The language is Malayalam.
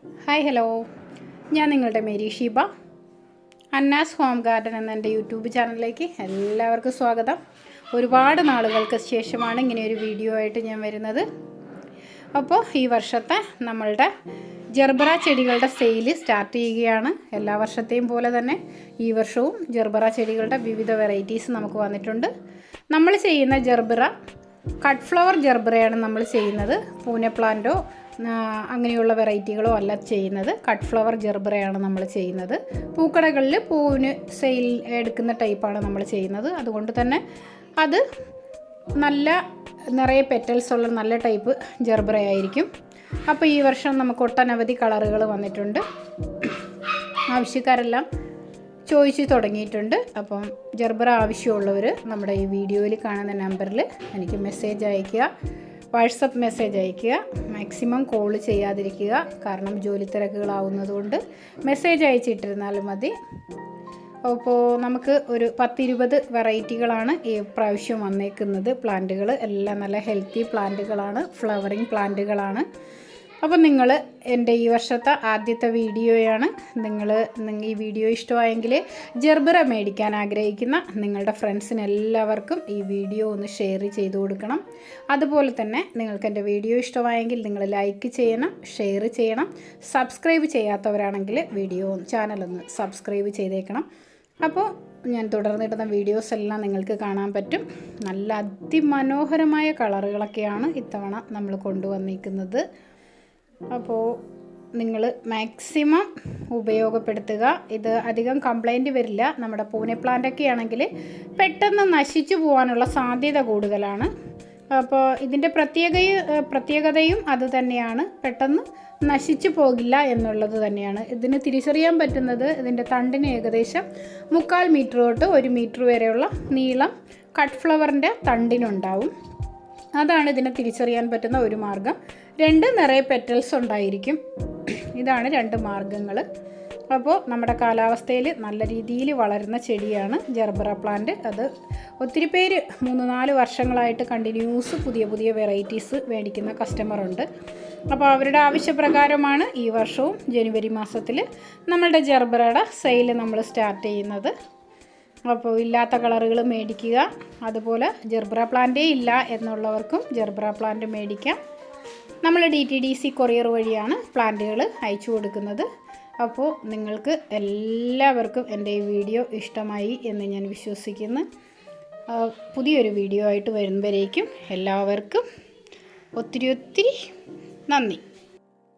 ഹായ് ഹലോ, ഞാൻ നിങ്ങളുടെ മേരി ഷീബ. അന്നാസ് ഹോം ഗാർഡൻ എന്ന എൻ്റെ യൂട്യൂബ് ചാനലിലേക്ക് എല്ലാവർക്കും സ്വാഗതം. ഒരുപാട് നാളുകൾക്ക് ശേഷമാണ് ഇങ്ങനെയൊരു വീഡിയോ ആയിട്ട് ഞാൻ വരുന്നത്. അപ്പോൾ ഈ വർഷത്തെ നമ്മളുടെ ജർബറ ചെടികളുടെ സെയിൽ സ്റ്റാർട്ട് ചെയ്യുകയാണ്. എല്ലാ വർഷത്തെയും പോലെ തന്നെ ഈ വർഷവും ജർബറ ചെടികളുടെ വിവിധ വെറൈറ്റീസ് നമുക്ക് വന്നിട്ടുണ്ട്. നമ്മൾ ചെയ്യുന്ന ജർബറ കട്ട് ഫ്ലവർ ജർബറയാണ് നമ്മൾ ചെയ്യുന്നത്. പൂനെ പ്ലാന്റോ അങ്ങനെയുള്ള വെറൈറ്റികളോ അല്ല ചെയ്യുന്നത്. കട്ട് ഫ്ലവർ ജർബറയാണ് നമ്മൾ ചെയ്യുന്നത്. പൂക്കടകളിൽ പൂവിന് സെയിൽ എടുക്കുന്ന ടൈപ്പാണ് നമ്മൾ ചെയ്യുന്നത്. അതുകൊണ്ട് തന്നെ അത് നല്ല നിറയെ പെറ്റൽസ് ഉള്ള നല്ല ടൈപ്പ് ജർബറ ആയിരിക്കും. അപ്പോൾ ഈ വർഷം നമുക്ക് ഒട്ടനവധി കളറുകൾ വന്നിട്ടുണ്ട്. ആവശ്യക്കാരെല്ലാം ചോദിച്ച് തുടങ്ങിയിട്ടുണ്ട്. അപ്പം ജർബറ ആവശ്യമുള്ളവർ നമ്മുടെ ഈ വീഡിയോയിൽ കാണുന്ന നമ്പറിൽ എനിക്ക് മെസ്സേജ് അയയ്ക്കുക, വാട്സപ്പ് മെസ്സേജ് അയയ്ക്കുക. മാക്സിമം കോൾ ചെയ്യാതിരിക്കുക, കാരണം ജോലി തിരക്കുകളാവുന്നതുകൊണ്ട് മെസ്സേജ് അയച്ചിട്ടിരുന്നാലും മതി. അപ്പോൾ നമുക്ക് ഒരു 10-20 വെറൈറ്റികളാണ് ഈ പ്രാവശ്യം വന്നേക്കുന്നത്. പ്ലാന്റുകൾ എല്ലാം നല്ല ഹെൽത്തി പ്ലാന്റുകളാണ്, ഫ്ലവറിങ് പ്ലാന്റുകളാണ്. അപ്പോൾ നിങ്ങൾ എൻ്റെ ഈ വർഷത്തെ ആദ്യത്തെ വീഡിയോയാണ്. ഈ വീഡിയോ ഇഷ്ടമായെങ്കിൽ ജർബറ മേടിക്കാൻ ആഗ്രഹിക്കുന്ന നിങ്ങളുടെ ഫ്രണ്ട്സിന് എല്ലാവർക്കും ഈ വീഡിയോ ഒന്ന് ഷെയർ ചെയ്ത് കൊടുക്കണം. അതുപോലെ തന്നെ നിങ്ങൾക്ക് എൻ്റെ വീഡിയോ ഇഷ്ടമായെങ്കിൽ നിങ്ങൾ ലൈക്ക് ചെയ്യണം, ഷെയർ ചെയ്യണം. സബ്സ്ക്രൈബ് ചെയ്യാത്തവരാണെങ്കിൽ ചാനലൊന്ന് സബ്സ്ക്രൈബ് ചെയ്തേക്കണം. അപ്പോൾ ഞാൻ തുടർന്നിടുന്ന വീഡിയോസ് എല്ലാം നിങ്ങൾക്ക് കാണാൻ പറ്റും. നല്ല അതിമനോഹരമായ കളറുകളൊക്കെയാണ് ഇത്തവണ നമ്മൾ കൊണ്ടുവന്നിരിക്കുന്നത്. അപ്പോൾ നിങ്ങൾ മാക്സിമം ഉപയോഗപ്പെടുത്തുക. ഇത് അധികം കംപ്ലൈൻറ്റ് വരില്ല. നമ്മുടെ പൂനെ പ്ലാന്റൊക്കെ ആണെങ്കിൽ പെട്ടെന്ന് നശിച്ചു പോകാനുള്ള സാധ്യത കൂടുതലാണ്. അപ്പോൾ ഇതിൻ്റെ പ്രത്യേകതയും അത് തന്നെയാണ്, പെട്ടെന്ന് നശിച്ചു പോകില്ല എന്നുള്ളത് തന്നെയാണ്. ഇതിന് തിരിച്ചറിയാൻ പറ്റുന്നത് ഇതിൻ്റെ തണ്ടിന് ഏകദേശം 3/4 മീറ്റർ തൊട്ട് 1 മീറ്റർ വരെയുള്ള നീളം കട്ട് ഫ്ലവറിൻ്റെ തണ്ടിനുണ്ടാവും. അതാണ് ഇതിനെ തിരിച്ചറിയാൻ പറ്റുന്ന ഒരു മാർഗം. 2 നിറയെ പെറ്റൽസ് ഉണ്ടായിരിക്കും. ഇതാണ് 2 മാർഗങ്ങൾ. അപ്പോൾ നമ്മുടെ കാലാവസ്ഥയിൽ നല്ല രീതിയിൽ വളരുന്ന ചെടിയാണ് ജർബറ പ്ലാന്റ്. അത് ഒത്തിരി പേര് 3-4 വർഷങ്ങളായിട്ട് കണ്ടിന്യൂസ് പുതിയ വെറൈറ്റീസ് മേടിക്കുന്ന കസ്റ്റമറുണ്ട്. അപ്പോൾ അവരുടെ ആവശ്യപ്രകാരമാണ് ഈ വർഷവും ജനുവരി മാസത്തിൽ നമ്മളുടെ ജർബറയുടെ സെയിൽ നമ്മൾ സ്റ്റാർട്ട് ചെയ്യുന്നത്. അപ്പോൾ ഇല്ലാത്ത കളറുകൾ മേടിക്കുക. അതുപോലെ ജർബറ പ്ലാന്റേ ഇല്ല എന്നുള്ളവർക്കും ജർബറ പ്ലാന്റ് മേടിക്കാം. നമ്മൾ DTDC കൊറിയർ വഴിയാണ് പ്ലാന്റുകൾ അയച്ചു കൊടുക്കുന്നത്. അപ്പോൾ നിങ്ങൾക്ക് എല്ലാവർക്കും എൻ്റെ ഈ വീഡിയോ ഇഷ്ടമായി എന്ന് ഞാൻ വിശ്വസിക്കുന്നു. പുതിയൊരു വീഡിയോ ആയിട്ട് വരുമ്പോഴേക്കും എല്ലാവർക്കും ഒത്തിരി നന്ദി.